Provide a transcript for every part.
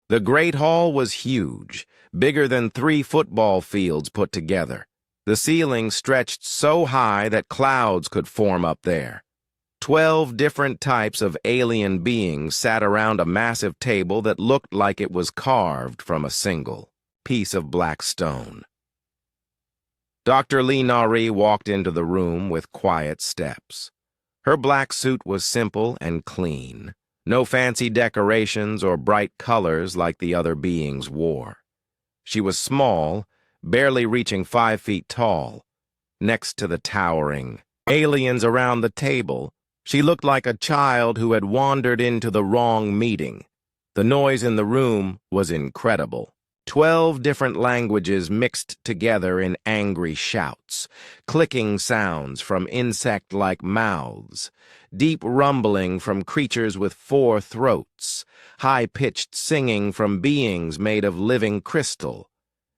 The Great Hall was huge, bigger than 3 football fields put together. The ceiling stretched so high that clouds could form up there. 12 different types of alien beings sat around a massive table that looked like it was carved from a single piece of black stone. Dr. Nari walked into the room with quiet steps. Her black suit was simple and clean. No fancy decorations or bright colors like the other beings wore. She was small, barely reaching 5 feet tall. Next to the towering aliens around the table, she looked like a child who had wandered into the wrong meeting. The noise in the room was incredible. 12 different languages mixed together in angry shouts, clicking sounds from insect-like mouths, deep rumbling from creatures with 4 throats, high-pitched singing from beings made of living crystal,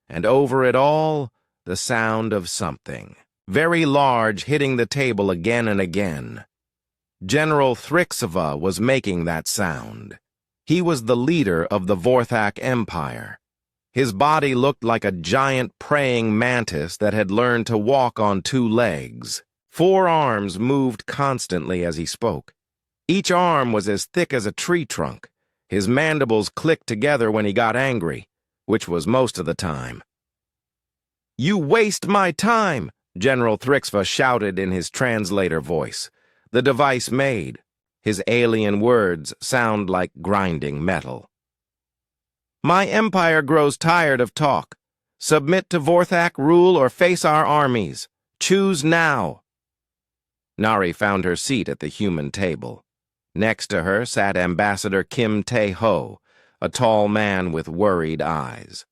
and over it all, the sound of something very large hitting the table again and again. General Thrixava was making that sound. He was the leader of the Vorthak Empire. His body looked like a giant praying mantis that had learned to walk on 2 legs. 4 arms moved constantly as he spoke. Each arm was as thick as a tree trunk. His mandibles clicked together when he got angry, which was most of the time. "You waste my time!" General Thrixva shouted in his translator voice. The device made. His alien words sound like grinding metal. "My empire grows tired of talk. Submit to Vorthak rule or face our armies. Choose now." Nari found her seat at the human table. Next to her sat Ambassador Kim Tae-ho, a tall man with worried eyes.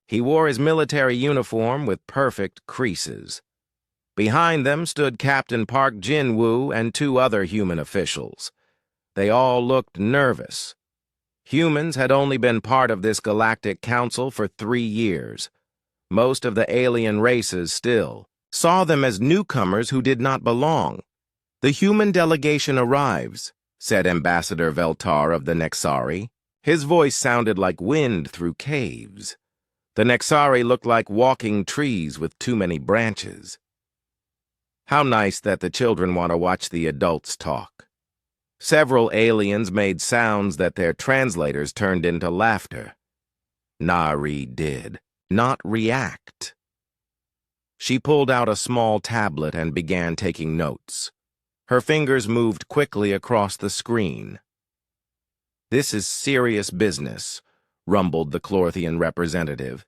He wore his military uniform with perfect creases. Behind them stood Captain Park Jin-woo and 2 other human officials. They all looked nervous. Humans had only been part of this galactic council for 3 years. Most of the alien races still saw them as newcomers who did not belong. "The human delegation arrives," said Ambassador Veltar of the Nexari. His voice sounded like wind through caves. The Nexari looked like walking trees with too many branches. How nice that the children want to watch the adults talk. Several aliens made sounds that their translators turned into laughter. Nari did not react. She pulled out a small tablet and began taking notes. Her fingers moved quickly across the screen. "This is serious business," rumbled the Clorthian representative.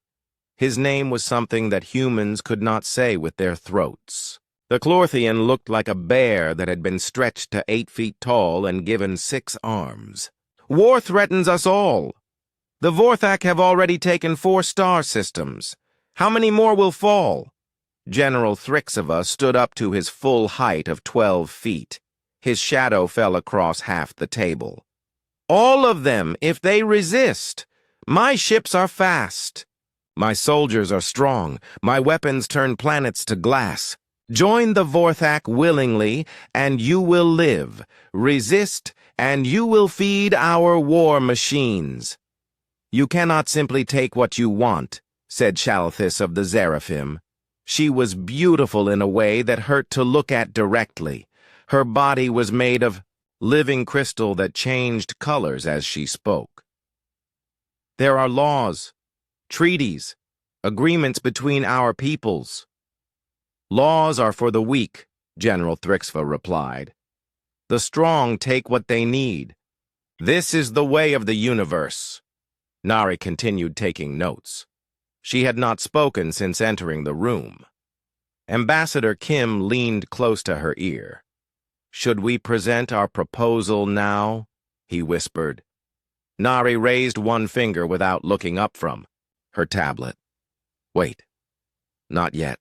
His name was something that humans could not say with their throats. The Clorthian looked like a bear that had been stretched to 8 feet tall and given 6 arms. "War threatens us all. The Vorthak have already taken 4 star systems. How many more will fall?" General Thrixava stood up to his full height of 12 feet. His shadow fell across half the table. "All of them, if they resist. My ships are fast. My soldiers are strong. My weapons turn planets to glass. Join the Vorthak willingly, and you will live. Resist, and you will feed our war machines." "You cannot simply take what you want," said Shalthis of the Seraphim. She was beautiful in a way that hurt to look at directly. Her body was made of living crystal that changed colors as she spoke. "There are laws, treaties, agreements between our peoples." "Laws are for the weak," General Thrixva replied. "The strong take what they need. This is the way of the universe." Nari continued taking notes. She had not spoken since entering the room. Ambassador Kim leaned close to her ear. "Should we present our proposal now?" he whispered. Nari raised one finger without looking up from her tablet. "Wait. Not yet."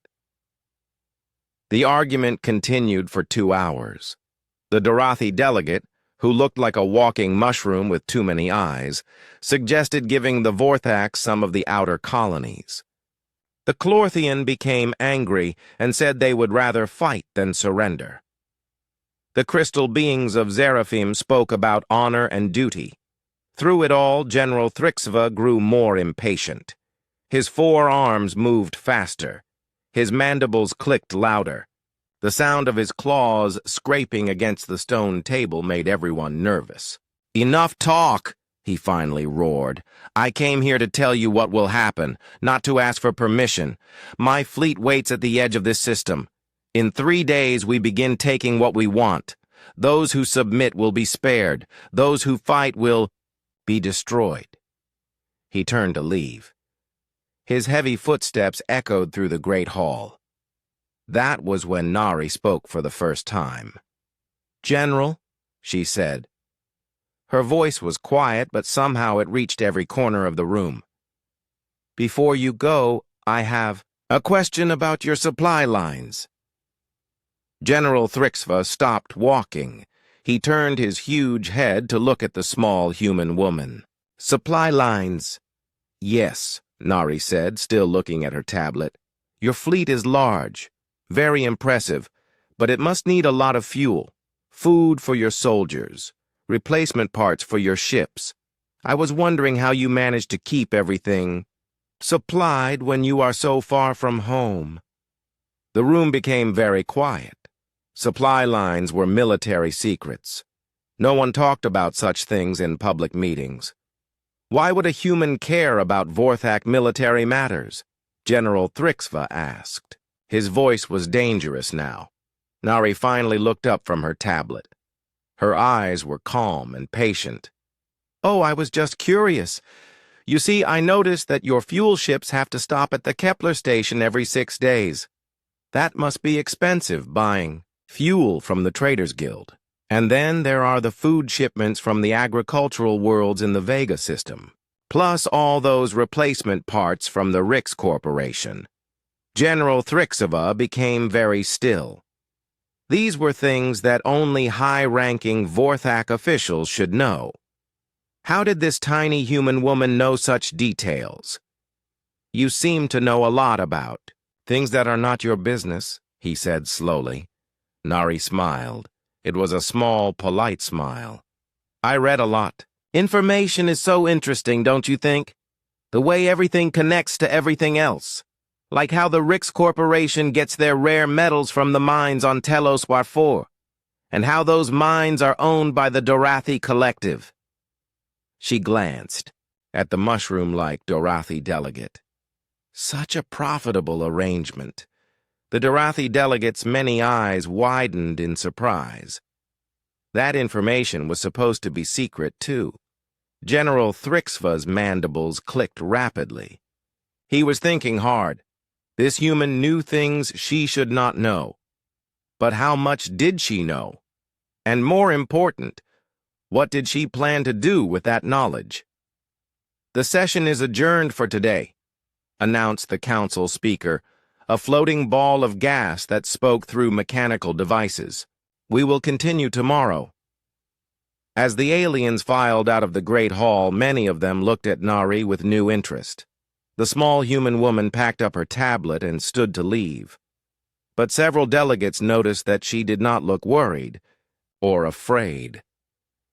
The argument continued for 2 hours. The Darathi delegate, who looked like a walking mushroom with too many eyes, suggested giving the Vorthak some of the outer colonies. The Clorthian became angry and said they would rather fight than surrender. The crystal beings of Seraphim spoke about honor and duty. Through it all, General Thrixva grew more impatient. His forearms moved faster. His mandibles clicked louder. The sound of his claws scraping against the stone table made everyone nervous. "Enough talk!" he finally roared. "I came here to tell you what will happen, not to ask for permission. My fleet waits at the edge of this system. In 3 days we begin taking what we want. Those who submit will be spared. Those who fight will be destroyed." He turned to leave. His heavy footsteps echoed through the great hall. That was when Nari spoke for the first time. "General," she said. Her voice was quiet, but somehow it reached every corner of the room. "Before you go, I have a question about your supply lines." General Thrixva stopped walking. He turned his huge head to look at the small human woman. "Supply lines." "Yes," Nari said, still looking at her tablet. "Your fleet is large, very impressive, but it must need a lot of fuel, food for your soldiers, replacement parts for your ships. I was wondering how you managed to keep everything supplied when you are so far from home." The room became very quiet. Supply lines were military secrets. No one talked about such things in public meetings. Why would a human care about Vorthak military matters? General Thrixva asked. His voice was dangerous now. Nari finally looked up from her tablet. Her eyes were calm and patient. "Oh, I was just curious. You see, I noticed that your fuel ships have to stop at the Kepler station every 6 days. That must be expensive, buying fuel from the Traders Guild. And then there are the food shipments from the agricultural worlds in the Vega system, plus all those replacement parts from the Rix Corporation." General Thrixva became very still. These were things that only high-ranking Vorthak officials should know. How did this tiny human woman know such details? "You seem to know a lot about things that are not your business," he said slowly. Nari smiled. It was a small, polite smile. "I read a lot. Information is so interesting, don't you think? The way everything connects to everything else. Like how the Rix Corporation gets their rare metals from the mines on Telos Warfor, and how those mines are owned by the Dorathi Collective." She glanced at the mushroom-like Dorathi delegate. Such a profitable arrangement. The Dorathi delegate's many eyes widened in surprise. That information was supposed to be secret, too. General Thrixva's mandibles clicked rapidly. He was thinking hard. This human knew things she should not know. But how much did she know? And more important, what did she plan to do with that knowledge? "The session is adjourned for today," announced the council speaker, a floating ball of gas that spoke through mechanical devices. "We will continue tomorrow." As the aliens filed out of the great hall, many of them looked at Nari with new interest. The small human woman packed up her tablet and stood to leave. But several delegates noticed that she did not look worried or afraid.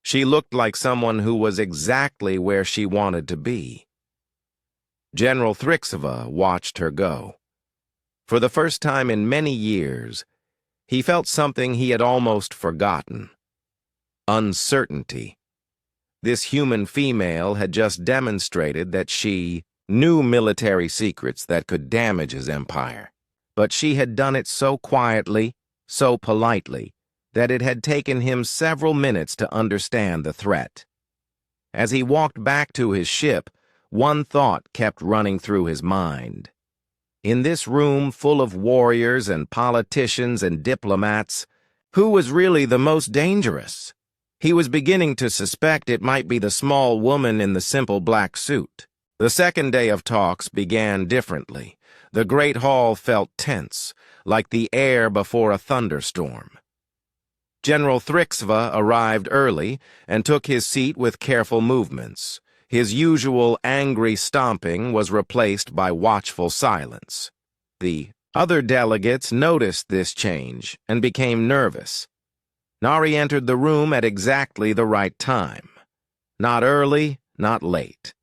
She looked like someone who was exactly where she wanted to be. General Thrixva watched her go. For the first time in many years, he felt something he had almost forgotten. Uncertainty. This human female had just demonstrated that she knew military secrets that could damage his empire. But she had done it so quietly, so politely, that it had taken him several minutes to understand the threat. As he walked back to his ship, one thought kept running through his mind. In this room full of warriors and politicians and diplomats, who was really the most dangerous? He was beginning to suspect it might be the small woman in the simple black suit. The second day of talks began differently. The great hall felt tense, like the air before a thunderstorm. General Thrixva arrived early and took his seat with careful movements. His usual angry stomping was replaced by watchful silence. The other delegates noticed this change and became nervous. Nari entered the room at exactly the right time. Not early, not late.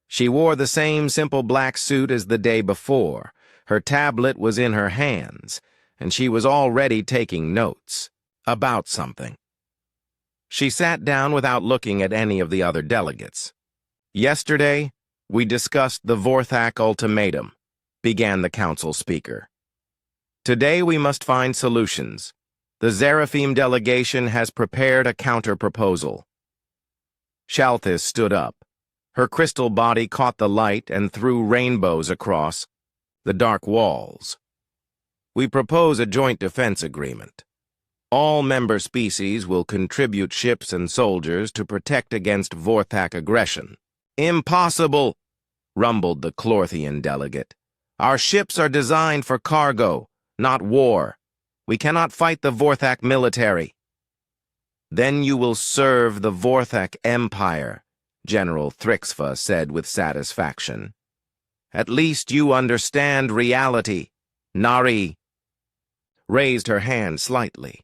She wore the same simple black suit as the day before. Her tablet was in her hands, and she was already taking notes about something. She sat down without looking at any of the other delegates. Yesterday, we discussed the Vorthak ultimatum, began the council speaker. Today we must find solutions. The Zeraphim delegation has prepared a counter-proposal. Shalthis stood up. Her crystal body caught the light and threw rainbows across the dark walls. We propose a joint defense agreement. All member species will contribute ships and soldiers to protect against Vorthak aggression. Impossible, rumbled the Clorthian delegate. Our ships are designed for cargo, not war. We cannot fight the Vorthak military. Then you will serve the Vorthak Empire, General Thrixva said with satisfaction. At least you understand reality. Nari raised her hand slightly.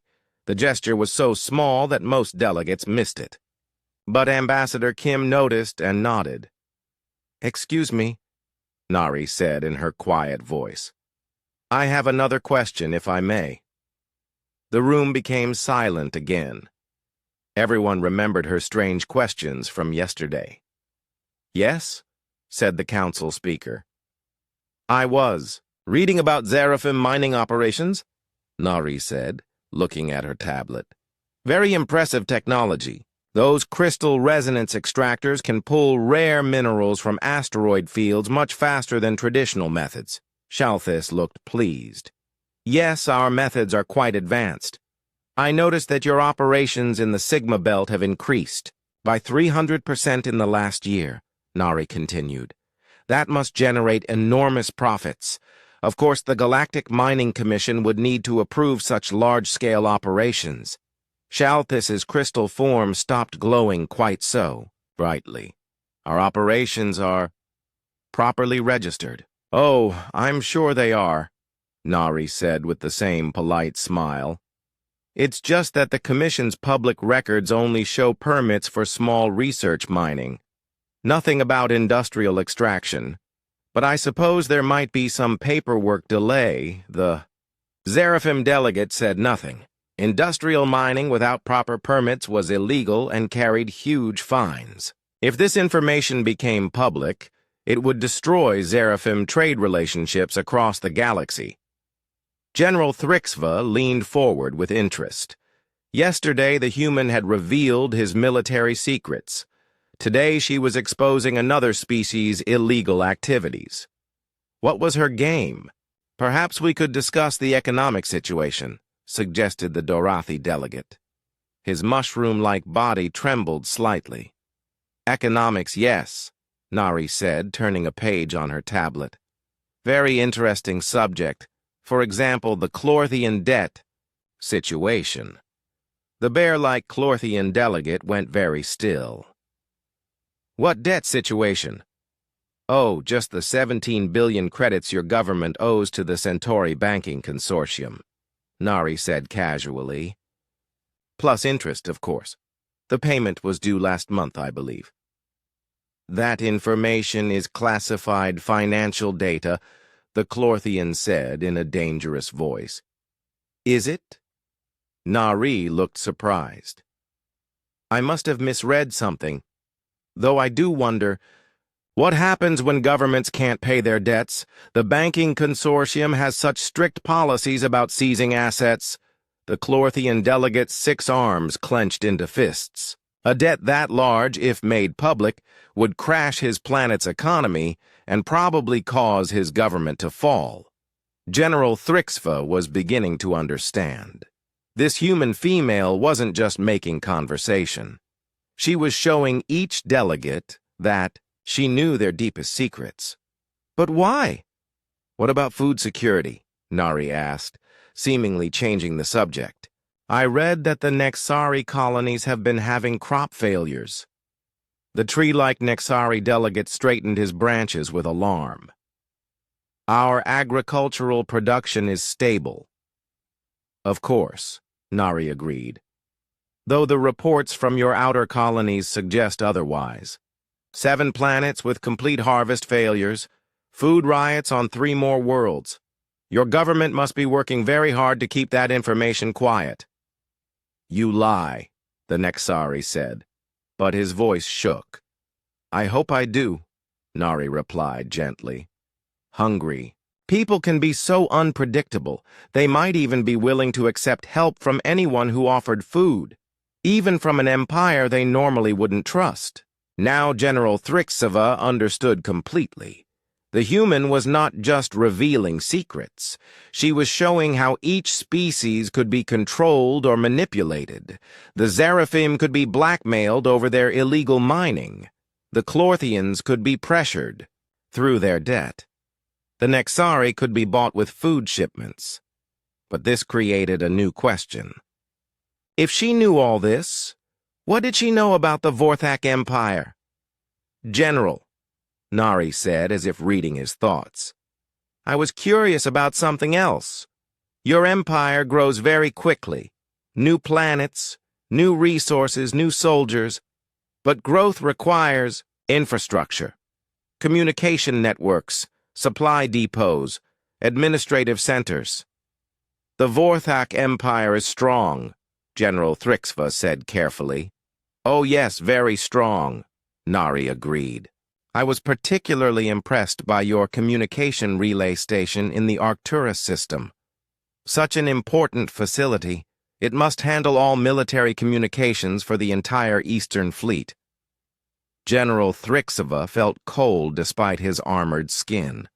The gesture was so small that most delegates missed it. But Ambassador Kim noticed and nodded. Excuse me, Nari said in her quiet voice. I have another question, if I may. The room became silent again. Everyone remembered her strange questions from yesterday. Yes, said the council speaker. I was reading about Zeraphim mining operations, Nari said, looking at her tablet. Very impressive technology. Those crystal resonance extractors can pull rare minerals from asteroid fields much faster than traditional methods. Shalthis looked pleased. Yes, our methods are quite advanced. I noticed that your operations in the Sigma Belt have increased by 300% in the last year, Nari continued. That must generate enormous profits. Of course, the Galactic Mining Commission would need to approve such large-scale operations. Shalthis's crystal form stopped glowing quite so brightly. Our operations are properly registered. Oh, I'm sure they are, Nari said with the same polite smile. It's just that the Commission's public records only show permits for small research mining. Nothing about industrial extraction. But I suppose there might be some paperwork delay. The Zeraphim delegate said nothing. Industrial mining without proper permits was illegal and carried huge fines. If this information became public, it would destroy Zeraphim trade relationships across the galaxy. General Thrixva leaned forward with interest. Yesterday, the human had revealed his military secrets. Today, she was exposing another species' illegal activities. What was her game? Perhaps we could discuss the economic situation, suggested the Dorathi delegate. His mushroom-like body trembled slightly. Economics, yes, Nari said, turning a page on her tablet. Very interesting subject. For example, the Clorthian debt situation. The bear-like Clorthian delegate went very still. What debt situation? Oh, just the 17 billion credits your government owes to the Centauri Banking Consortium, Nari said casually. Plus interest, of course. The payment was due last month, I believe. That information is classified financial data, the Clorthian said in a dangerous voice. Is it? Nari looked surprised. I must have misread something. Though I do wonder, what happens when governments can't pay their debts? The banking consortium has such strict policies about seizing assets. The Clorthian delegate's 6 arms clenched into fists. A debt that large, if made public, would crash his planet's economy and probably cause his government to fall. General Thrixva was beginning to understand. This human female wasn't just making conversation. She was showing each delegate that she knew their deepest secrets. But why? What about food security? Nari asked, seemingly changing the subject. I read that the Nexari colonies have been having crop failures. The tree-like Nexari delegate straightened his branches with alarm. Our agricultural production is stable. Of course, Nari agreed. though the reports from your outer colonies suggest otherwise. 7 planets with complete harvest failures, food riots on 3 more worlds. Your government must be working very hard to keep that information quiet. You lie, the Nexari said, but his voice shook. I hope I do, Nari replied gently. Hungry. People can be so unpredictable, they might even be willing to accept help from anyone who offered food, even from an empire they normally wouldn't trust. Now General Thrixava understood completely. The human was not just revealing secrets. She was showing how each species could be controlled or manipulated. The Zeraphim could be blackmailed over their illegal mining. The Clorthians could be pressured through their debt. The Nexari could be bought with food shipments. But this created a new question. If she knew all this, what did she know about the Vorthak Empire? General, Nari said as if reading his thoughts. I was curious about something else. Your empire grows very quickly. New planets, new resources, new soldiers. But growth requires infrastructure, communication networks, supply depots, administrative centers. The Vorthak Empire is strong, General Thrixva said carefully. Oh yes, very strong, Nari agreed. I was particularly impressed by your communication relay station in the Arcturus system. Such an important facility, it must handle all military communications for the entire Eastern Fleet. General Thrixava felt cold despite his armored skin.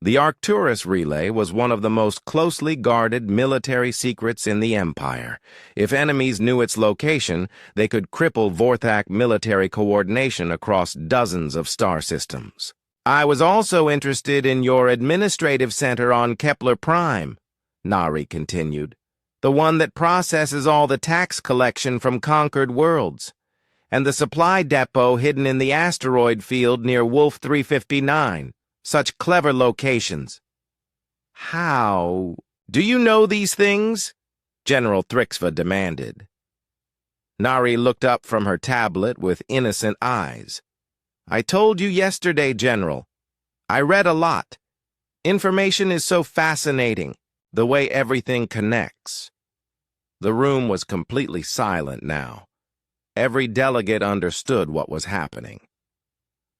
The Arcturus relay was one of the most closely guarded military secrets in the Empire. If enemies knew its location, they could cripple Vorthak military coordination across dozens of star systems. I was also interested in your administrative center on Kepler Prime, Nari continued, the one that processes all the tax collection from conquered worlds, and the supply depot hidden in the asteroid field near Wolf 359. Such clever locations. How? Do you know these things? General Thrixva demanded. Nari looked up from her tablet with innocent eyes. I told you yesterday, General. I read a lot. Information is so fascinating, the way everything connects. The room was completely silent now. Every delegate understood what was happening.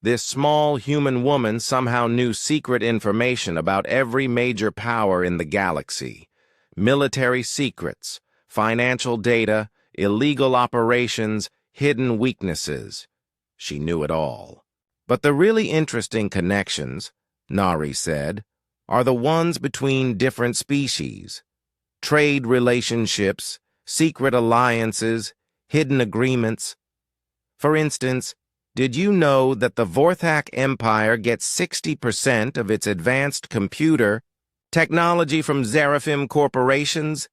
This small human woman somehow knew secret information about every major power in the galaxy. Military secrets, financial data, illegal operations, hidden weaknesses. She knew it all. But the really interesting connections, Nari said, are the ones between different species. Trade relationships, secret alliances, hidden agreements. For instance, did you know that the Vorthak Empire gets 60% of its advanced computer technology from Zeraphim corporations?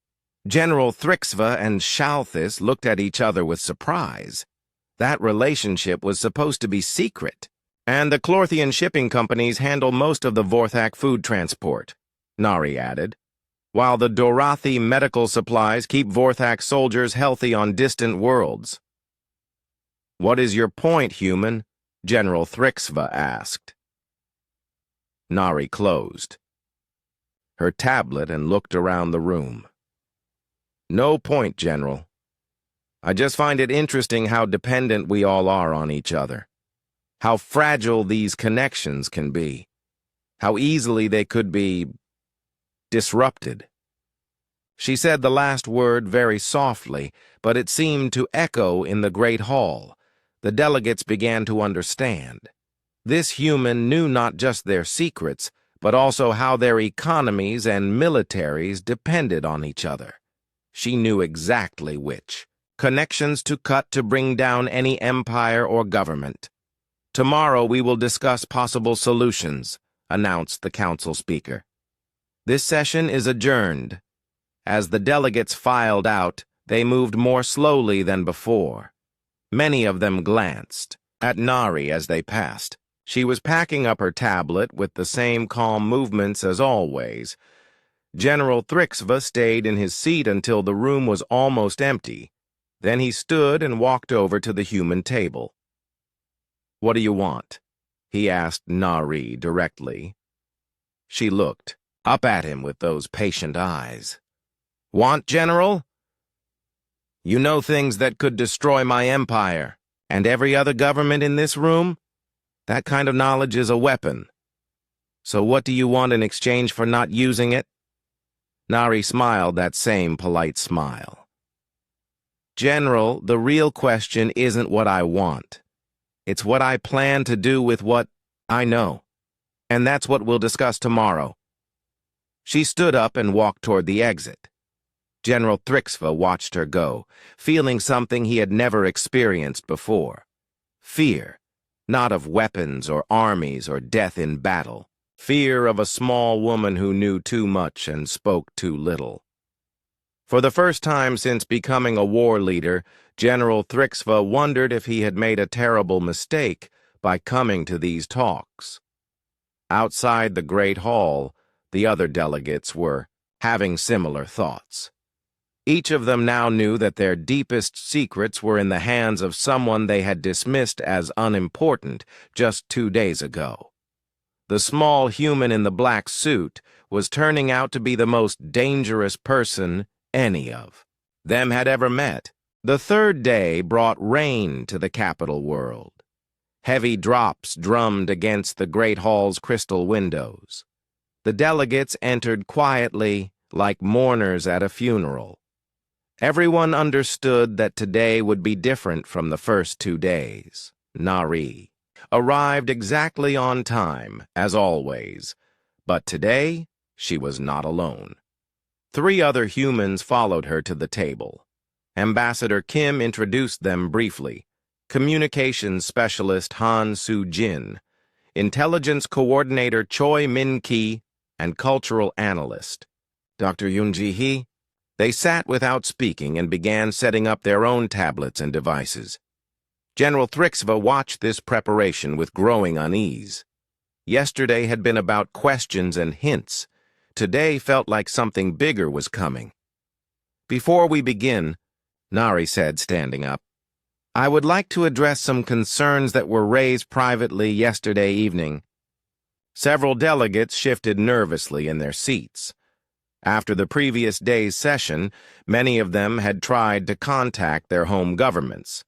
General Thrixva and Shalthis looked at each other with surprise. That relationship was supposed to be secret. And the Clorthian shipping companies handle most of the Vorthak food transport, Nari added, while the Dorathi medical supplies keep Vorthak soldiers healthy on distant worlds. What is your point, human? General Thrixva asked. Nari closed her tablet and looked around the room. No point, General. I just find it interesting how dependent we all are on each other. How fragile these connections can be. How easily they could be disrupted. She said the last word very softly, but it seemed to echo in the great hall. The delegates began to understand. This human knew not just their secrets, but also how their economies and militaries depended on each other. She knew exactly which. Connections to cut to bring down any empire or government. Tomorrow we will discuss possible solutions, announced the council speaker. This session is adjourned. As the delegates filed out, they moved more slowly than before. Many of them glanced at Nari as they passed. She was packing up her tablet with the same calm movements as always. General Thrixva stayed in his seat until the room was almost empty. Then he stood and walked over to the human table. "What do you want?" he asked Nari directly. She looked up at him with those patient eyes. "Want, General? You know things that could destroy my empire, and every other government in this room? That kind of knowledge is a weapon. So what do you want in exchange for not using it?" Nari smiled that same polite smile. "General, the real question isn't what I want. It's what I plan to do with what I know. And that's what we'll discuss tomorrow." She stood up and walked toward the exit. General Thrixva watched her go, feeling something he had never experienced before. Fear, not of weapons or armies or death in battle. Fear of a small woman who knew too much and spoke too little. For the first time since becoming a war leader, General Thrixva wondered if he had made a terrible mistake by coming to these talks. Outside the Great Hall, the other delegates were having similar thoughts. Each of them now knew that their deepest secrets were in the hands of someone they had dismissed as unimportant just 2 days ago. The small human in the black suit was turning out to be the most dangerous person any of them had ever met. The third day brought rain to the capital world. Heavy drops drummed against the Great Hall's crystal windows. The delegates entered quietly, like mourners at a funeral. Everyone understood that today would be different from the first 2 days. Nari arrived exactly on time, as always, but today she was not alone. 3 other humans followed her to the table. Ambassador Kim introduced them briefly. Communications Specialist Han Soo-jin, Intelligence Coordinator Choi Min-ki, and Cultural Analyst Dr. Yoon-ji-hee. They sat without speaking and began setting up their own tablets and devices. General Thrixva watched this preparation with growing unease. Yesterday had been about questions and hints. Today felt like something bigger was coming. "Before we begin," Nari said, standing up, "I would like to address some concerns that were raised privately yesterday evening." Several delegates shifted nervously in their seats. After the previous day's session, many of them had tried to contact their home governments.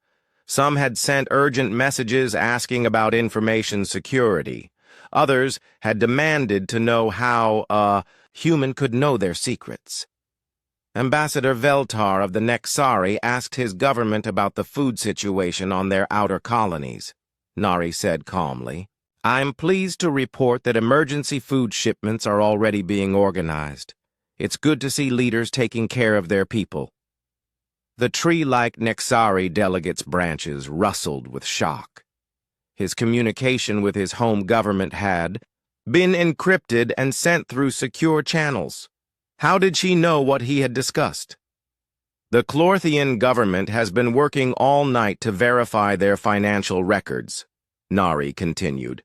Some had sent urgent messages asking about information security. Others had demanded to know how a human could know their secrets. Ambassador Veltar of the Nexari asked his government about the food situation on their outer colonies. Nari said calmly, "I'm pleased to report that emergency food shipments are already being organized. It's good to see leaders taking care of their people." The tree-like Nexari delegate's branches rustled with shock. His communication with his home government had been encrypted and sent through secure channels. How did she know what he had discussed? "The Clorthian government has been working all night to verify their financial records," Nari continued.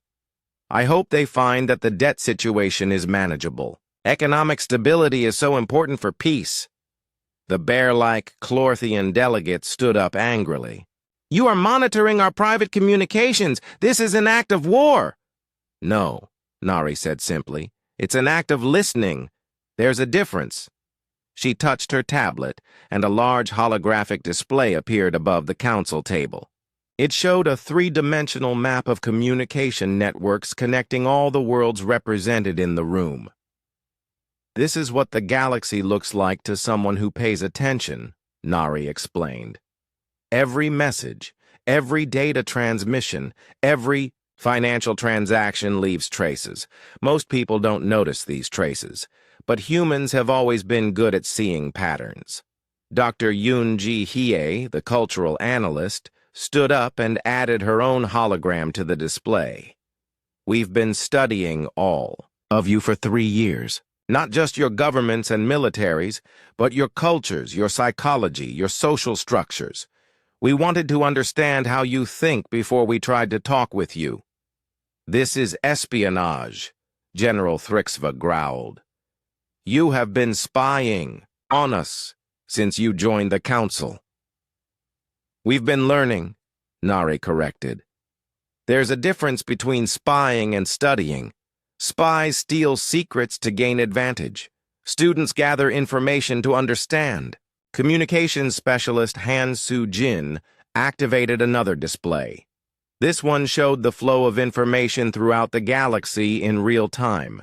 "I hope they find that the debt situation is manageable. Economic stability is so important for peace." The bear-like Clorthian delegate stood up angrily. "You are monitoring our private communications. This is an act of war." "No," Nari said simply. "It's an act of listening. There's a difference." She touched her tablet, and a large holographic display appeared above the council table. It showed a 3-dimensional map of communication networks connecting all the worlds represented in the room. "This is what the galaxy looks like to someone who pays attention," Nari explained. "Every message, every data transmission, every financial transaction leaves traces. Most people don't notice these traces, but humans have always been good at seeing patterns." Dr. Yoon-ji-hee, the cultural analyst, stood up and added her own hologram to the display. "We've been studying all of you for 3 years. Not just your governments and militaries, but your cultures, your psychology, your social structures. We wanted to understand how you think before we tried to talk with you." "This is espionage," General Thrixva growled. "You have been spying on us since you joined the council." We've been learning, Nari corrected. There's a difference between spying and studying. Spies steal secrets to gain advantage. Students gather information to understand. Communications specialist Han Soo-jin activated another display. This one showed the flow of information throughout the galaxy in real time.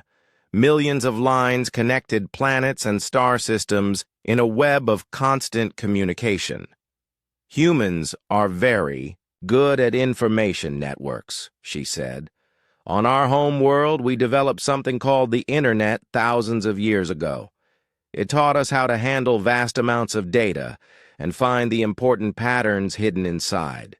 Millions of lines connected planets and star systems in a web of constant communication. Humans are very good at information networks, she said. On our home world, we developed something called the Internet thousands of years ago. It taught us how to handle vast amounts of data and find the important patterns hidden inside.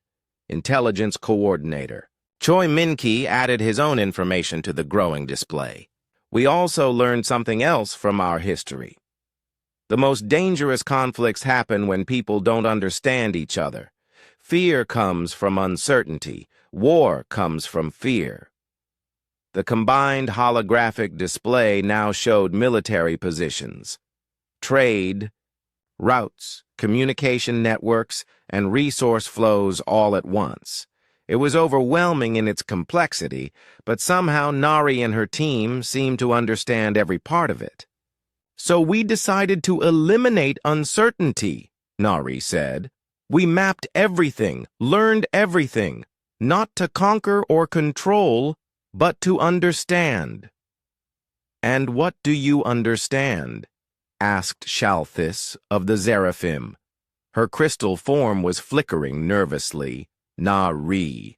Intelligence Coordinator. Choi Min-ki added his own information to the growing display. We also learned something else from our history. The most dangerous conflicts happen when people don't understand each other. Fear comes from uncertainty. War comes from fear. The combined holographic display now showed military positions, trade, routes, communication networks, and resource flows all at once. It was overwhelming in its complexity, but somehow Nari and her team seemed to understand every part of it. So we decided to eliminate uncertainty, Nari said. We mapped everything, learned everything, not to conquer or control, but to understand. And what do you understand? Asked Shalthis of the Seraphim. Her crystal form was flickering nervously. Nari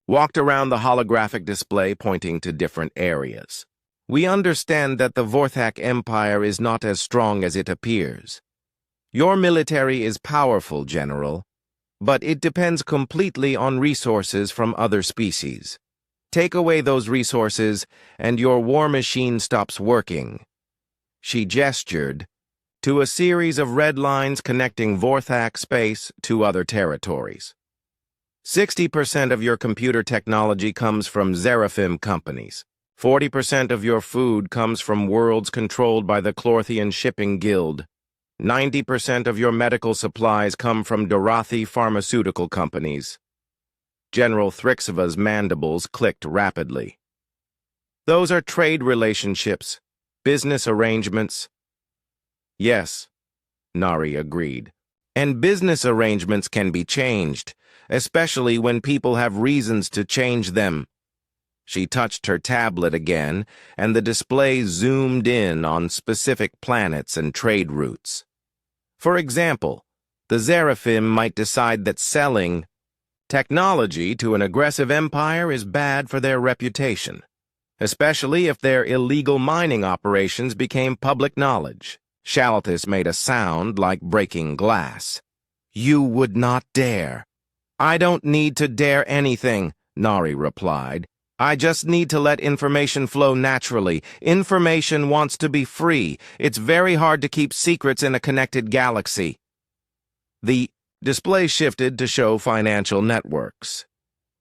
walked around the holographic display, pointing to different areas. We understand that the Vorthak Empire is not as strong as it appears. Your military is powerful, General, but it depends completely on resources from other species. Take away those resources, and your war machine stops working. She gestured to a series of red lines connecting Vorthak space to other territories. 60% of your computer technology comes from Seraphim companies. 40% of your food comes from worlds controlled by the Clorthian Shipping Guild. 90% of your medical supplies come from Dorathi pharmaceutical companies. General Thrixva's mandibles clicked rapidly. Those are trade relationships, business arrangements. Yes, Nari agreed. And business arrangements can be changed, especially when people have reasons to change them. She touched her tablet again, and the display zoomed in on specific planets and trade routes. For example, the Seraphim might decide that selling technology to an aggressive empire is bad for their reputation, especially if their illegal mining operations became public knowledge. Shalthis made a sound like breaking glass. You would not dare. I don't need to dare anything, Nari replied. I just need to let information flow naturally. Information wants to be free. It's very hard to keep secrets in a connected galaxy. The display shifted to show financial networks.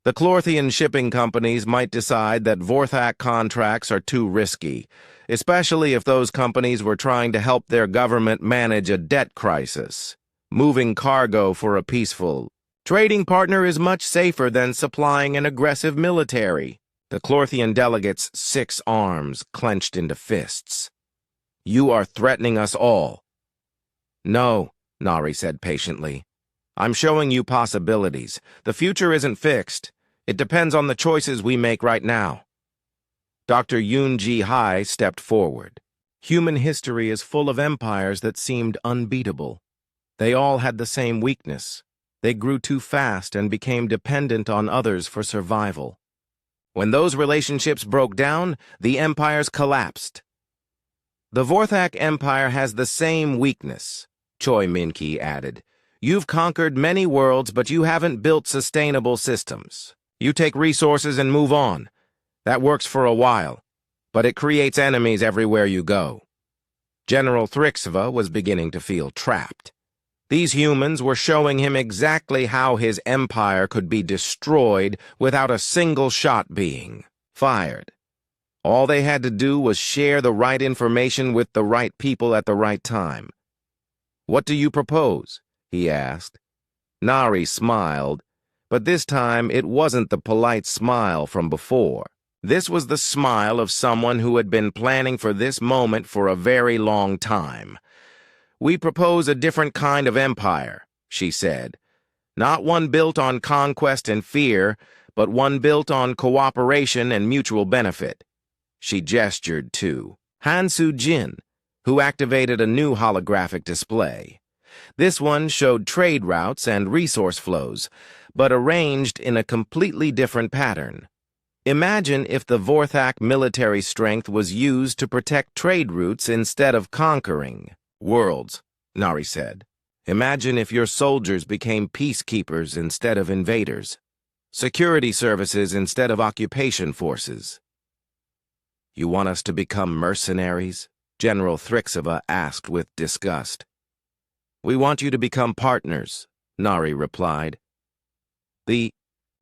The Clorthian shipping companies might decide that Vorthak contracts are too risky, especially if those companies were trying to help their government manage a debt crisis. Moving cargo for a peaceful trading partner is much safer than supplying an aggressive military. The Clorthian delegate's 6 arms clenched into fists. You are threatening us all. No, Nari said patiently. I'm showing you possibilities. The future isn't fixed. It depends on the choices we make right now. Dr. Yoon-ji Hai stepped forward. Human history is full of empires that seemed unbeatable. They all had the same weakness. They grew too fast and became dependent on others for survival. When those relationships broke down, the empires collapsed. The Vorthak Empire has the same weakness, Choi Min-ki added. You've conquered many worlds, but you haven't built sustainable systems. You take resources and move on. That works for a while, but it creates enemies everywhere you go. General Thrixva was beginning to feel trapped. These humans were showing him exactly how his empire could be destroyed without a single shot being fired. All they had to do was share the right information with the right people at the right time. What do you propose? He asked. Nari smiled, but this time it wasn't the polite smile from before. This was the smile of someone who had been planning for this moment for a very long time. "We propose a different kind of empire," she said. "Not one built on conquest and fear, but one built on cooperation and mutual benefit." She gestured to Han Su-jin, who activated a new holographic display. This one showed trade routes and resource flows, but arranged in a completely different pattern. Imagine if the Vorthak military strength was used to protect trade routes instead of conquering worlds, Nari said. Imagine if your soldiers became peacekeepers instead of invaders, security services instead of occupation forces. "You want us to become mercenaries?" General Thrixova asked with disgust. "We want you to become partners," Nari replied. "The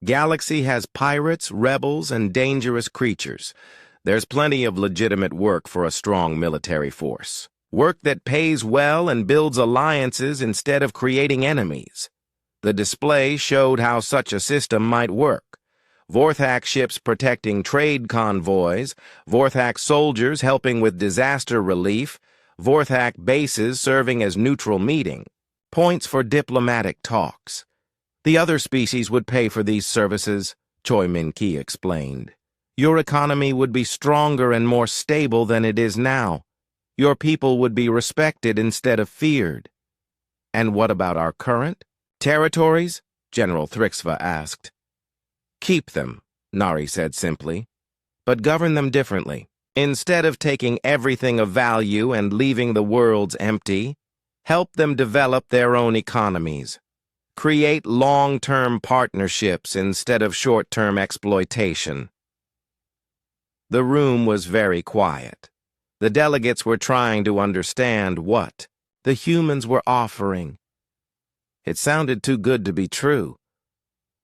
galaxy has pirates, rebels, and dangerous creatures. There's plenty of legitimate work for a strong military force. Work that pays well and builds alliances instead of creating enemies." The display showed how such a system might work. Vorthak ships protecting trade convoys, Vorthak soldiers helping with disaster relief, Vorthak bases serving as neutral meeting points for diplomatic talks. "The other species would pay for these services," Choi Min-ki explained. "Your economy would be stronger and more stable than it is now. Your people would be respected instead of feared." "And what about our current territories?" General Thrixva asked. "Keep them," Nari said simply, "but govern them differently. Instead of taking everything of value and leaving the worlds empty, help them develop their own economies. Create long-term partnerships instead of short-term exploitation." The room was very quiet. The delegates were trying to understand what the humans were offering. It sounded too good to be true.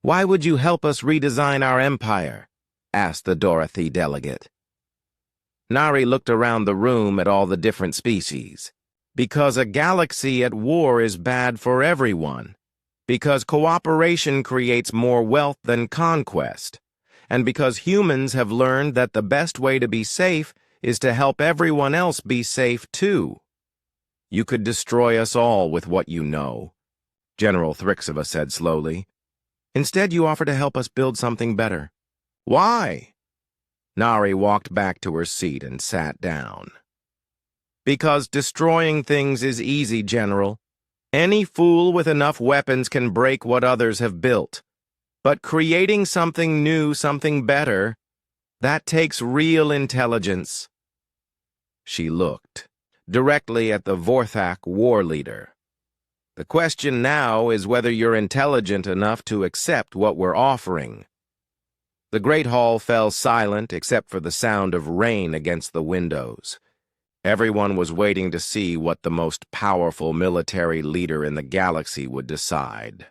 "Why would you help us redesign our empire?" asked the Dorothy delegate. Nari looked around the room at all the different species. "Because a galaxy at war is bad for everyone. Because cooperation creates more wealth than conquest. And because humans have learned that the best way to be safe is to help everyone else be safe too." "You could destroy us all with what you know," General Thrixova said slowly. "Instead, you offer to help us build something better." "Why?" Nari walked back to her seat and sat down. "Because destroying things is easy, General. Any fool with enough weapons can break what others have built. But creating something new, something better, that takes real intelligence." She looked directly at the Vorthak war leader. "The question now is whether you're intelligent enough to accept what we're offering." The Great Hall fell silent except for the sound of rain against the windows. Everyone was waiting to see what the most powerful military leader in the galaxy would decide.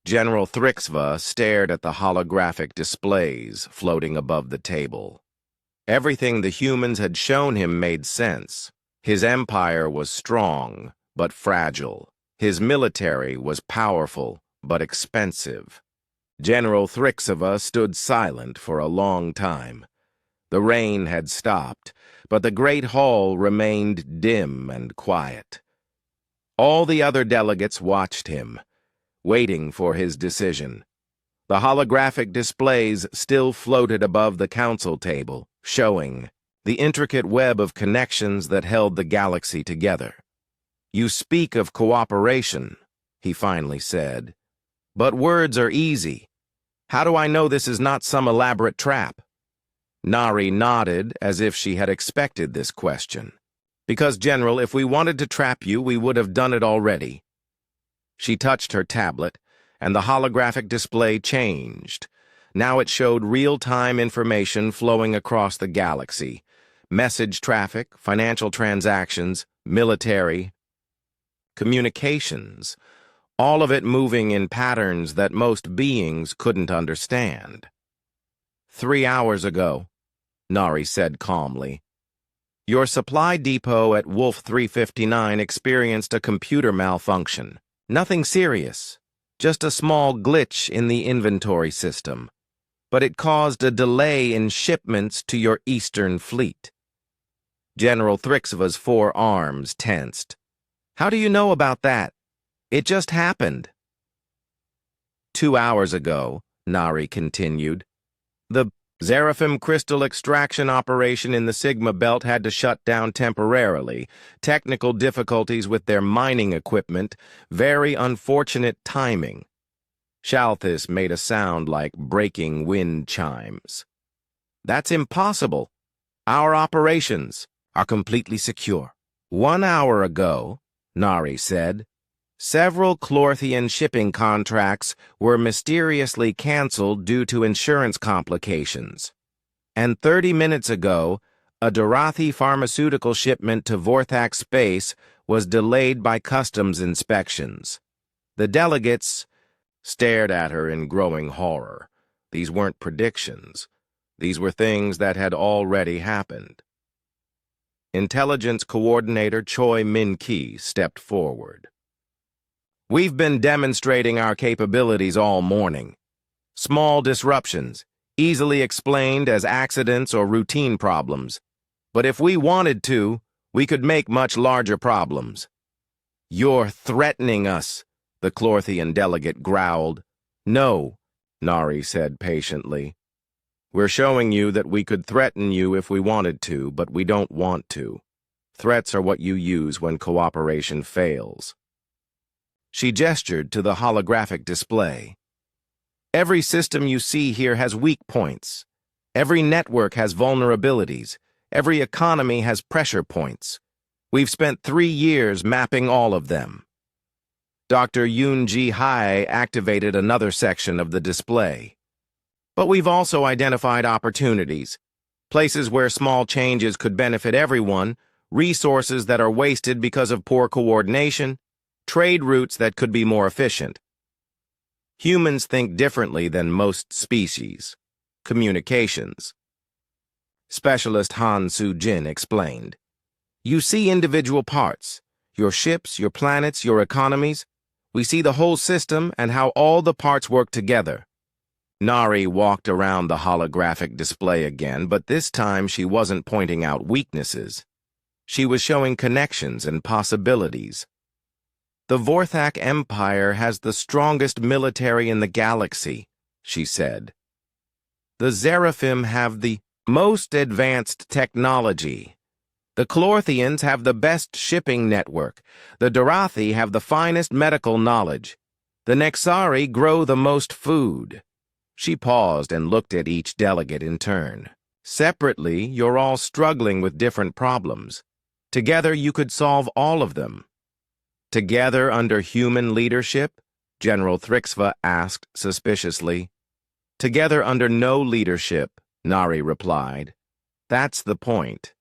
General Thrixva stared at the holographic displays floating above the table. Everything the humans had shown him made sense. His empire was strong, but fragile. His military was powerful, but expensive. General Thrixva stood silent for a long time. The rain had stopped, but the Great Hall remained dim and quiet. All the other delegates watched him, waiting for his decision. The holographic displays still floated above the council table, showing the intricate web of connections that held the galaxy together. "You speak of cooperation," he finally said. "But words are easy. How do I know this is not some elaborate trap?" Nari nodded as if she had expected this question. "Because, General, if we wanted to trap you, we would have done it already." She touched her tablet, and the holographic display changed. Now it showed real-time information flowing across the galaxy. Message traffic, financial transactions, military, communications. All of it moving in patterns that most beings couldn't understand. 3 hours ago, Nari said calmly, your supply depot at Wolf 359 experienced a computer malfunction. Nothing serious, just a small glitch in the inventory system, but it caused a delay in shipments to your Eastern Fleet. General Thrixva's forearms tensed. How do you know about that? It just happened. 2 hours ago, Nari continued, the Seraphim crystal extraction operation in the Sigma Belt had to shut down temporarily. Technical difficulties with their mining equipment, very unfortunate timing. Shalthis made a sound like breaking wind chimes. That's impossible. Our operations are completely secure. 1 hour ago, Nari said, several Clorthian shipping contracts were mysteriously canceled due to insurance complications. And 30 minutes ago, a Dorathi pharmaceutical shipment to Vorthak space was delayed by customs inspections. The delegates stared at her in growing horror. These weren't predictions. These were things that had already happened. Intelligence Coordinator Choi Min-ki stepped forward. We've been demonstrating our capabilities all morning. Small disruptions, easily explained as accidents or routine problems. But if we wanted to, we could make much larger problems. You're threatening us, the Clorthian delegate growled. No, Nari said patiently. We're showing you that we could threaten you if we wanted to, but we don't want to. Threats are what you use when cooperation fails. She gestured to the holographic display. Every system you see here has weak points. Every network has vulnerabilities. Every economy has pressure points. We've spent 3 years mapping all of them. Dr. Yoon-ji Hai activated another section of the display. But we've also identified opportunities, places where small changes could benefit everyone, resources that are wasted because of poor coordination, trade routes that could be more efficient. Humans think differently than most species. Communications. Specialist Han Soo-jin explained. You see individual parts, your ships, your planets, your economies. We see the whole system and how all the parts work together. Nari walked around the holographic display again, but this time she wasn't pointing out weaknesses. She was showing connections and possibilities. The Vorthak Empire has the strongest military in the galaxy, she said. The Seraphim have the most advanced technology. The Clorthians have the best shipping network. The Dorathi have the finest medical knowledge. The Nexari grow the most food. She paused and looked at each delegate in turn. Separately, you're all struggling with different problems. Together, you could solve all of them. Together under human leadership? General Thrixva asked suspiciously. Together under no leadership, Nari replied. That's the point.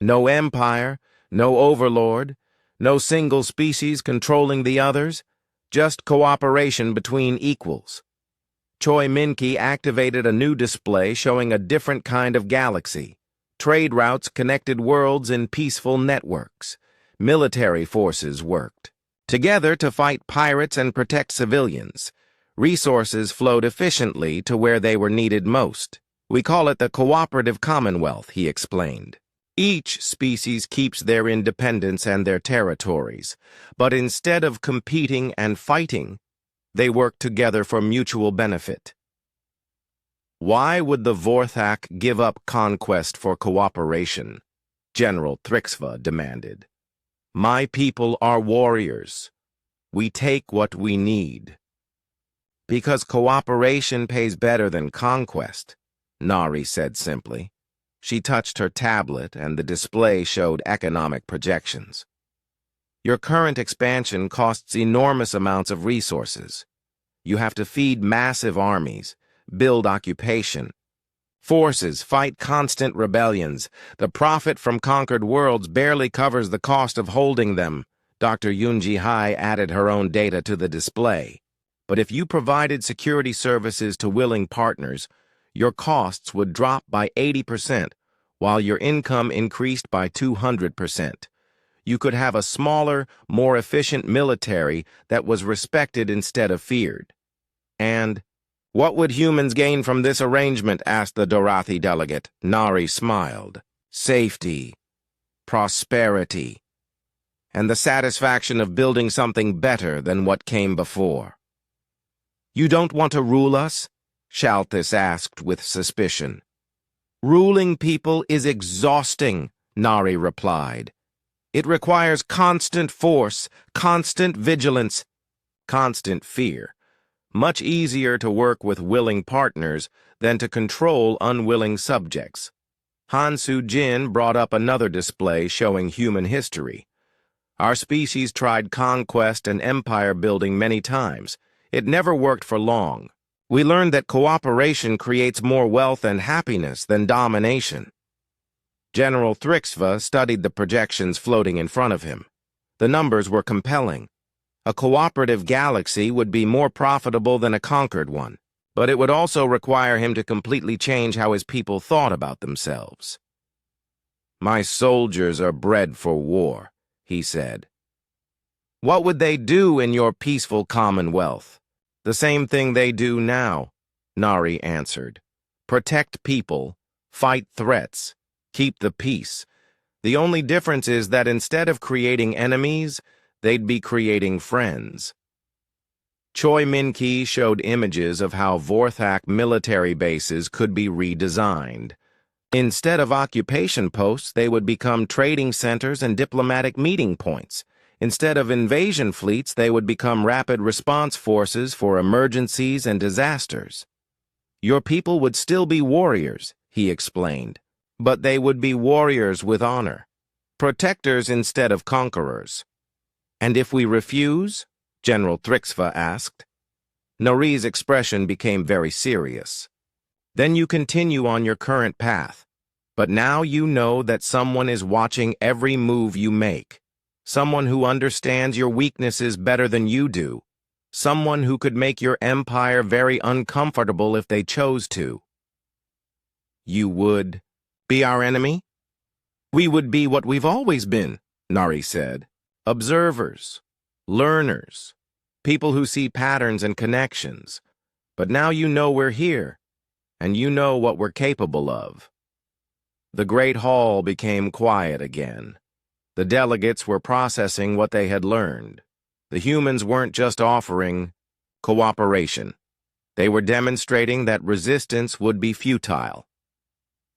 No empire, no overlord, no single species controlling the others, just cooperation between equals. Choi Min-ki activated a new display showing a different kind of galaxy. Trade routes connected worlds in peaceful networks. Military forces worked together to fight pirates and protect civilians. Resources flowed efficiently to where they were needed most. We call it the cooperative commonwealth, he explained. Each species keeps their independence and their territories, but instead of competing and fighting, they work together for mutual benefit. Why would the Vorthak give up conquest for cooperation? General Thrixva demanded. My people are warriors. We take what we need. Because cooperation pays better than conquest, Nari said simply. She touched her tablet and the display showed economic projections. Your current expansion costs enormous amounts of resources. You have to feed massive armies, build occupation. Forces fight constant rebellions. The profit from conquered worlds barely covers the cost of holding them. Dr. Yoon-ji Hai added her own data to the display. But if you provided security services to willing partners, your costs would drop by 80%, while your income increased by 200%. You could have a smaller, more efficient military that was respected instead of feared. And, what would humans gain from this arrangement? Asked the Dorathi delegate. Nari smiled. Safety, prosperity, and the satisfaction of building something better than what came before. You don't want to rule us? Shalthis asked with suspicion. Ruling people is exhausting, Nari replied. It requires constant force, constant vigilance, constant fear. Much easier to work with willing partners than to control unwilling subjects. Hansu Jin brought up another display showing human history. Our species tried conquest and empire building many times. It never worked for long. We learned that cooperation creates more wealth and happiness than domination. General Thrixva studied the projections floating in front of him. The numbers were compelling. A cooperative galaxy would be more profitable than a conquered one, but it would also require him to completely change how his people thought about themselves. My soldiers are bred for war, he said. What would they do in your peaceful commonwealth? The same thing they do now, Nari answered. Protect people, fight threats, keep the peace. The only difference is that instead of creating enemies, they'd be creating friends. Choi Min-ki showed images of how Vorthak military bases could be redesigned. Instead of occupation posts, they would become trading centers and diplomatic meeting points. Instead of invasion fleets, they would become rapid response forces for emergencies and disasters. Your people would still be warriors, he explained, but they would be warriors with honor, protectors instead of conquerors. And if we refuse? General Thrixva asked. Nari's expression became very serious. Then you continue on your current path. But now you know that someone is watching every move you make. Someone who understands your weaknesses better than you do. Someone who could make your empire very uncomfortable if they chose to. You would be our enemy? We would be what we've always been, Nari said. Observers, learners, people who see patterns and connections. But now you know we're here, and you know what we're capable of. The Great Hall became quiet again. The delegates were processing what they had learned. The humans weren't just offering cooperation. They were demonstrating that resistance would be futile.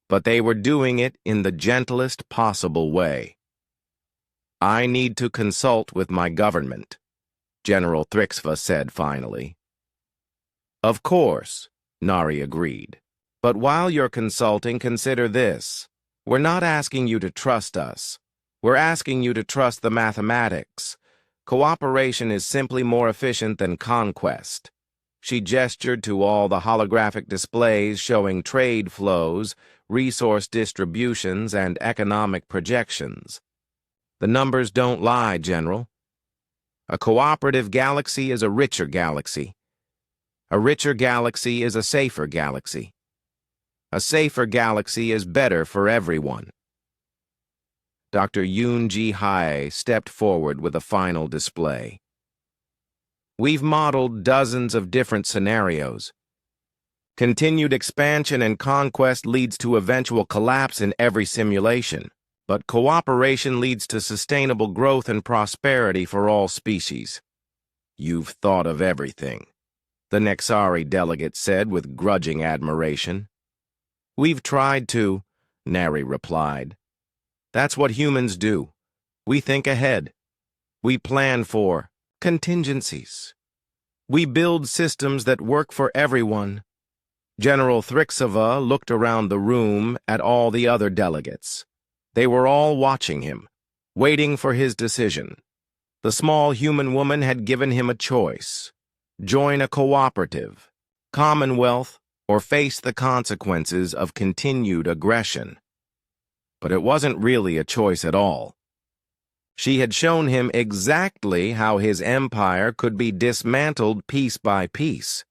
But they were doing it in the gentlest possible way. I need to consult with my government, General Thrixva said finally. Of course, Nari agreed. But while you're consulting, consider this. We're not asking you to trust us. We're asking you to trust the mathematics. Cooperation is simply more efficient than conquest. She gestured to all the holographic displays showing trade flows, resource distributions, and economic projections. The numbers don't lie, General. A cooperative galaxy is a richer galaxy. A richer galaxy is a safer galaxy. A safer galaxy is better for everyone. Dr. Yoon Ji-hai stepped forward with a final display. We've modeled dozens of different scenarios. Continued expansion and conquest leads to eventual collapse in every simulation, but cooperation leads to sustainable growth and prosperity for all species. You've thought of everything, the Nexari delegate said with grudging admiration. We've tried to, Nari replied. That's what humans do. We think ahead. We plan for contingencies. We build systems that work for everyone. General Thrixva looked around the room at all the other delegates. They were all watching him, waiting for his decision. The small human woman had given him a choice. Join a cooperative, commonwealth, or face the consequences of continued aggression. But it wasn't really a choice at all. She had shown him exactly how his empire could be dismantled piece by piece.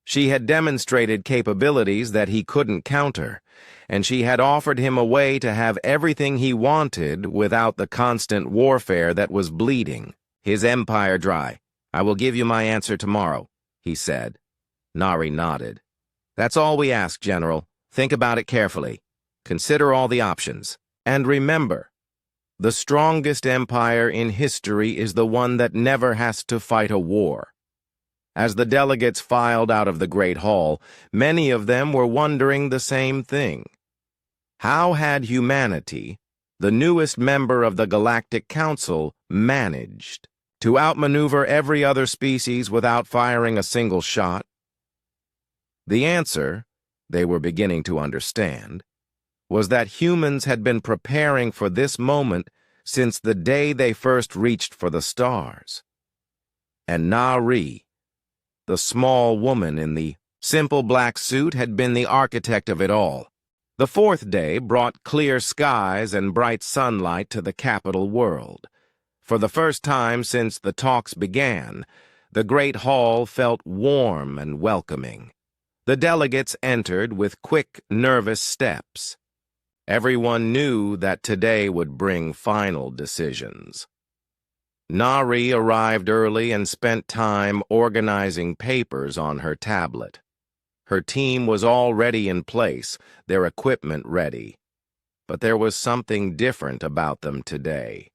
She had demonstrated capabilities that he couldn't counter, and she had offered him a way to have everything he wanted without the constant warfare that was bleeding his empire dry. "I will give you my answer tomorrow," he said. Nari nodded. "That's all we ask, General. Think about it carefully. Consider all the options. And remember, the strongest empire in history is the one that never has to fight a war." As the delegates filed out of the Great Hall, many of them were wondering the same thing. How had humanity, the newest member of the Galactic Council, managed to outmaneuver every other species without firing a single shot? The answer, they were beginning to understand, was that humans had been preparing for this moment since the day they first reached for the stars. And Nari, the small woman in the simple black suit, had been the architect of it all. The fourth day brought clear skies and bright sunlight to the capital world. For the first time since the talks began, the Great Hall felt warm and welcoming. The delegates entered with quick, nervous steps. Everyone knew that today would bring final decisions. Nari arrived early and spent time organizing papers on her tablet. Her team was already in place, their equipment ready. But there was something different about them today.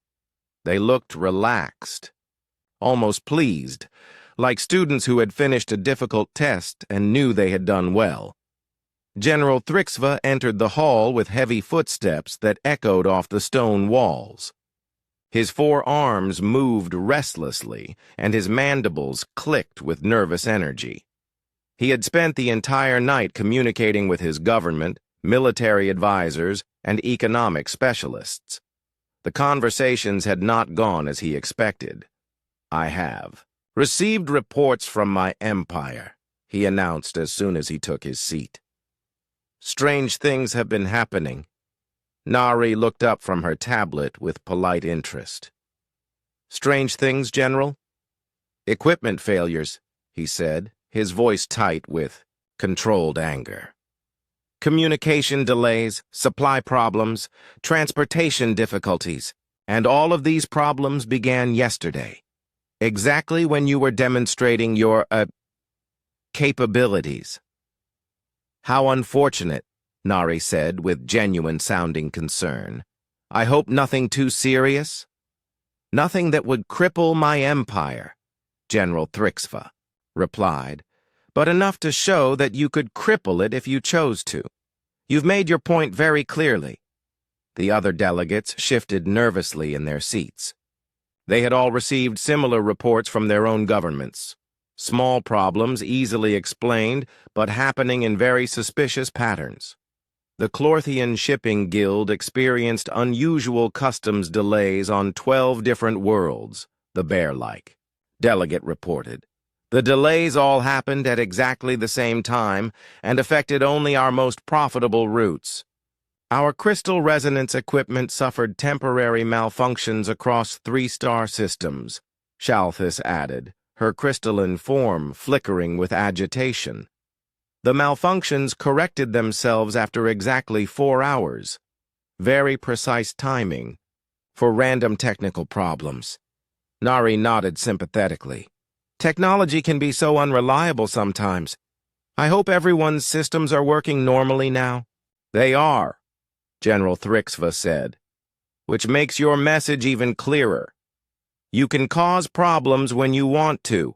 They looked relaxed, almost pleased, like students who had finished a difficult test and knew they had done well. General Thrixva entered the hall with heavy footsteps that echoed off the stone walls. His 4 arms moved restlessly, and his mandibles clicked with nervous energy. He had spent the entire night communicating with his government, military advisors, and economic specialists. The conversations had not gone as he expected. "I have received reports from my empire," he announced as soon as he took his seat. "Strange things have been happening." Nari looked up from her tablet with polite interest. "Strange things, General?" "Equipment failures," he said, his voice tight with controlled anger. "Communication delays, supply problems, transportation difficulties, and all of these problems began yesterday, exactly when you were demonstrating your, capabilities." "How unfortunate," Nari said with genuine-sounding concern. "I hope nothing too serious?" "Nothing that would cripple my empire," General Thrixva replied, "but enough to show that you could cripple it if you chose to. You've made your point very clearly." The other delegates shifted nervously in their seats. They had all received similar reports from their own governments. Small problems easily explained, but happening in very suspicious patterns. The Clorthian Shipping Guild experienced unusual customs delays on 12 different worlds, the bear-like delegate reported. The delays all happened at exactly the same time and affected only our most profitable routes. Our crystal resonance equipment suffered temporary malfunctions across 3 star systems, Shalthis added, her crystalline form flickering with agitation. The malfunctions corrected themselves after exactly 4 hours. Very precise timing for random technical problems. Nari nodded sympathetically. Technology can be so unreliable sometimes. I hope everyone's systems are working normally now. They are, General Thrixva said, which makes your message even clearer. You can cause problems when you want to,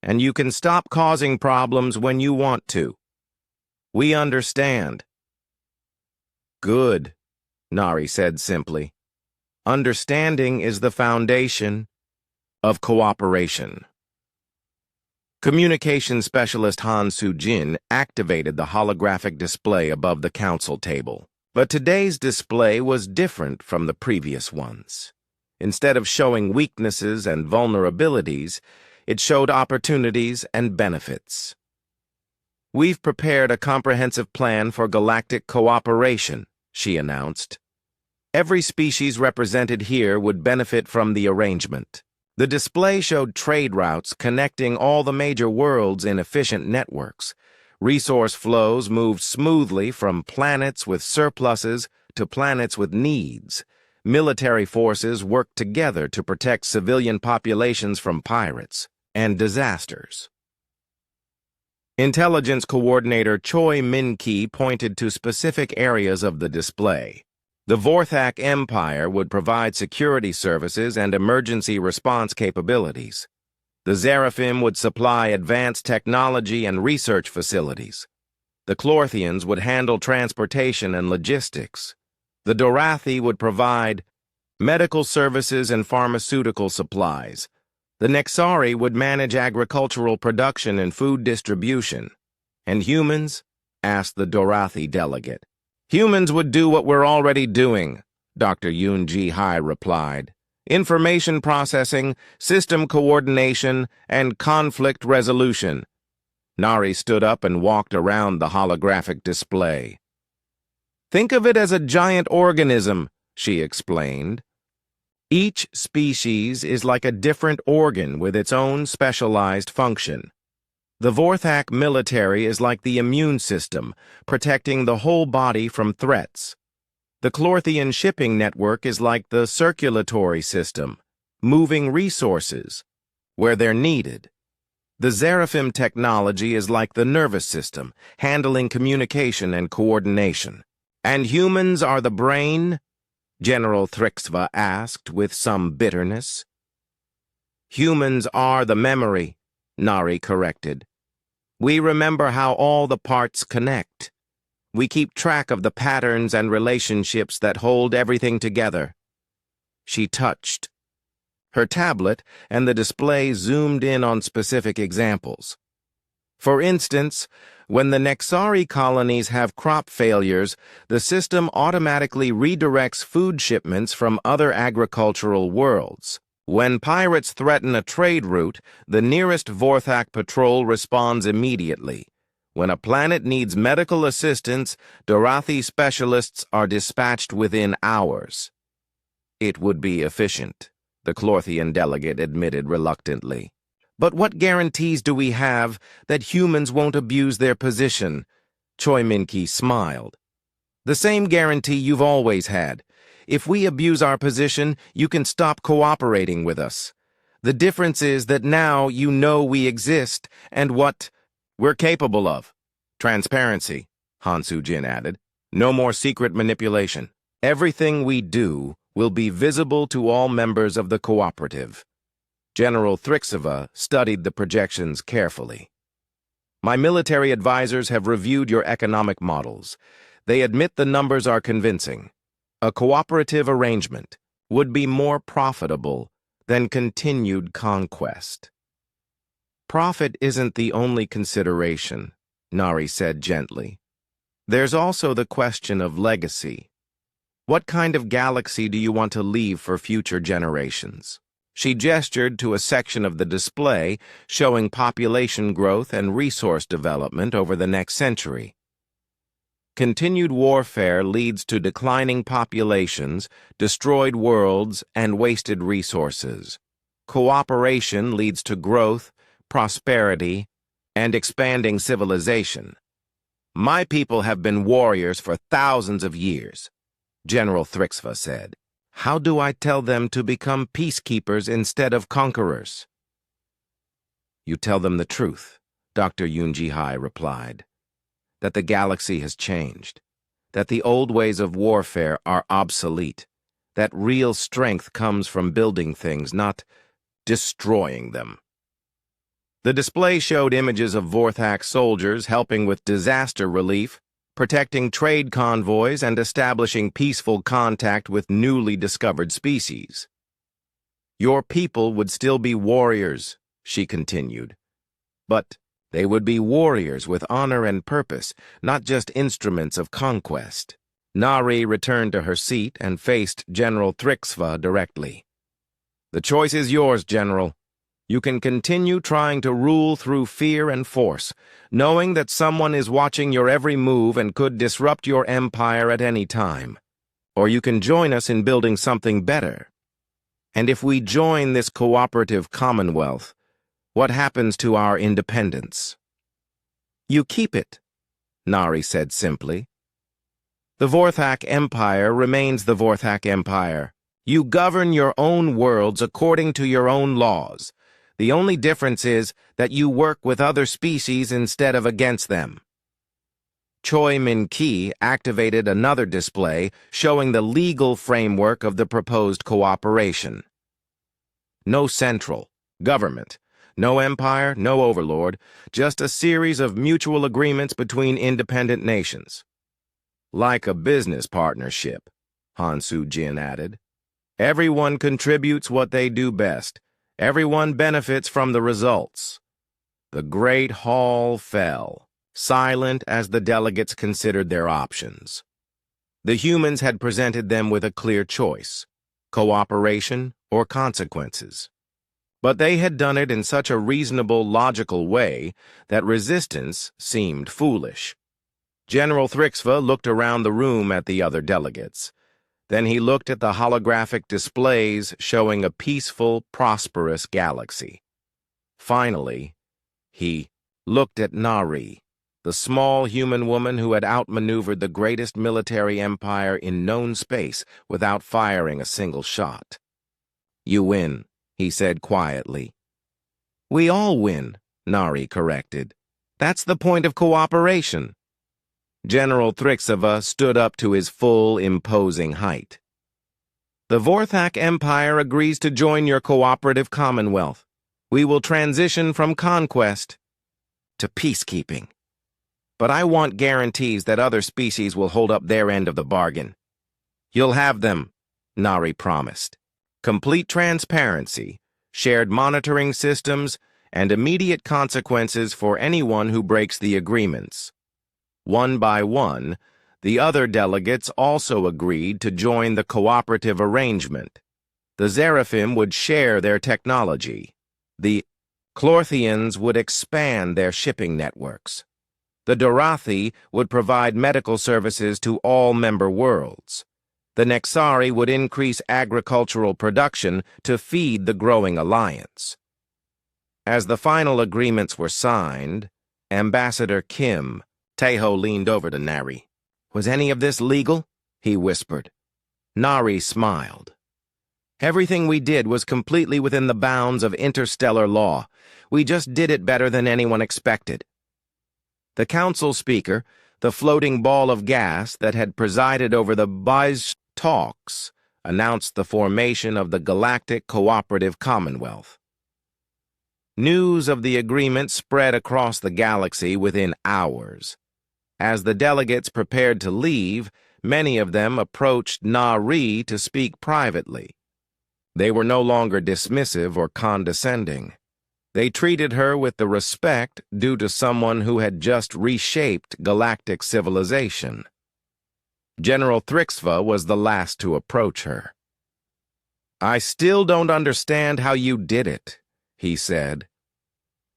and you can stop causing problems when you want to. We understand. Good, Nari said simply. Understanding is the foundation of cooperation. Communication specialist Han Soo-jin activated the holographic display above the council table. But today's display was different from the previous ones. Instead of showing weaknesses and vulnerabilities, it showed opportunities and benefits. We've prepared a comprehensive plan for galactic cooperation, she announced. Every species represented here would benefit from the arrangement. The display showed trade routes connecting all the major worlds in efficient networks, Resource flows moved smoothly from planets with surpluses to planets with needs. Military forces worked together to protect civilian populations from pirates and disasters. Intelligence Coordinator Choi Min-ki pointed to specific areas of the display. The Vorthak Empire would provide security services and emergency response capabilities. The Seraphim would supply advanced technology and research facilities. The Clorthians would handle transportation and logistics. The Dorathi would provide medical services and pharmaceutical supplies. The Nexari would manage agricultural production and food distribution. And humans? Asked the Dorathi delegate. Humans would do what we're already doing, Dr. Yoon-ji-hai replied. Information processing, system coordination, and conflict resolution. Nari stood up and walked around the holographic display. Think of it as a giant organism, she explained. Each species is like a different organ with its own specialized function. The Vorthak military is like the immune system, protecting the whole body from threats. The Clorthian shipping network is like the circulatory system, moving resources where they're needed. The Seraphim technology is like the nervous system, handling communication and coordination. And humans are the brain? General Thrixva asked with some bitterness. Humans are the memory, Nari corrected. We remember how all the parts connect. We keep track of the patterns and relationships that hold everything together. She touched her tablet, and the display zoomed in on specific examples. For instance, when the Nexari colonies have crop failures, the system automatically redirects food shipments from other agricultural worlds. When pirates threaten a trade route, the nearest Vorthak patrol responds immediately. When a planet needs medical assistance, Dorathi specialists are dispatched within hours. It would be efficient, the Clorthian delegate admitted reluctantly. But what guarantees do we have that humans won't abuse their position? Choi Min-ki smiled. The same guarantee you've always had. If we abuse our position, you can stop cooperating with us. The difference is that now you know we exist and what we're capable of. Transparency, Han Soo-jin added. No more secret manipulation. Everything we do will be visible to all members of the cooperative. General Thrixva studied the projections carefully. My military advisors have reviewed your economic models. They admit the numbers are convincing. A cooperative arrangement would be more profitable than continued conquest. Profit isn't the only consideration, Nari said gently. There's also the question of legacy. What kind of galaxy do you want to leave for future generations? She gestured to a section of the display showing population growth and resource development over the next century. Continued warfare leads to declining populations, destroyed worlds, and wasted resources. Cooperation leads to growth, prosperity, and expanding civilization. My people have been warriors for thousands of years, General Thrixva said. How do I tell them to become peacekeepers instead of conquerors? You tell them the truth, Dr. Yoon-ji-hai replied. That the galaxy has changed. That the old ways of warfare are obsolete. That real strength comes from building things, not destroying them. The display showed images of Vorthak soldiers helping with disaster relief, protecting trade convoys, and establishing peaceful contact with newly discovered species. Your people would still be warriors, she continued. But they would be warriors with honor and purpose, not just instruments of conquest. Nari returned to her seat and faced General Thrixva directly. The choice is yours, General. You can continue trying to rule through fear and force, knowing that someone is watching your every move and could disrupt your empire at any time. Or you can join us in building something better. And if we join this cooperative commonwealth, what happens to our independence? You keep it, Nari said simply. The Vorthak Empire remains the Vorthak Empire. You govern your own worlds according to your own laws. The only difference is that you work with other species instead of against them. Choi Min-ki activated another display showing the legal framework of the proposed cooperation. No central government, no empire, no overlord, just a series of mutual agreements between independent nations. Like a business partnership, Han Soo-jin added. Everyone contributes what they do best. Everyone benefits from the results. The great hall fell, silent as the delegates considered their options. The humans had presented them with a clear choice: cooperation or consequences. But they had done it in such a reasonable, logical way that resistance seemed foolish. General Thrixva looked around the room at the other delegates. Then he looked at the holographic displays showing a peaceful, prosperous galaxy. Finally, he looked at Nari, the small human woman who had outmaneuvered the greatest military empire in known space without firing a single shot. You win, he said quietly. We all win, Nari corrected. That's the point of cooperation. General Thrixva stood up to his full, imposing height. The Vorthak Empire agrees to join your cooperative commonwealth. We will transition from conquest to peacekeeping. But I want guarantees that other species will hold up their end of the bargain. You'll have them, Nari promised. Complete transparency, shared monitoring systems, and immediate consequences for anyone who breaks the agreements. One by one, the other delegates also agreed to join the cooperative arrangement. The Seraphim would share their technology. The Clorthians would expand their shipping networks. The Dorathi would provide medical services to all member worlds. The Nexari would increase agricultural production to feed the growing alliance. As the final agreements were signed, Ambassador Kim Taeho leaned over to Nari. Was any of this legal? He whispered. Nari smiled. Everything we did was completely within the bounds of interstellar law. We just did it better than anyone expected. The council speaker, the floating ball of gas that had presided over the Bai's talks, announced the formation of the Galactic Cooperative Commonwealth. News of the agreement spread across the galaxy within hours. As the delegates prepared to leave, many of them approached Nari to speak privately. They were no longer dismissive or condescending. They treated her with the respect due to someone who had just reshaped galactic civilization. General Thrixva was the last to approach her. I still don't understand how you did it, he said.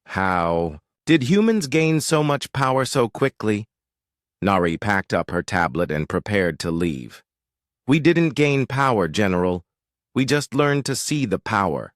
How? Did humans gain so much power so quickly? Nari packed up her tablet and prepared to leave. We didn't gain power, General. We just learned to see the power.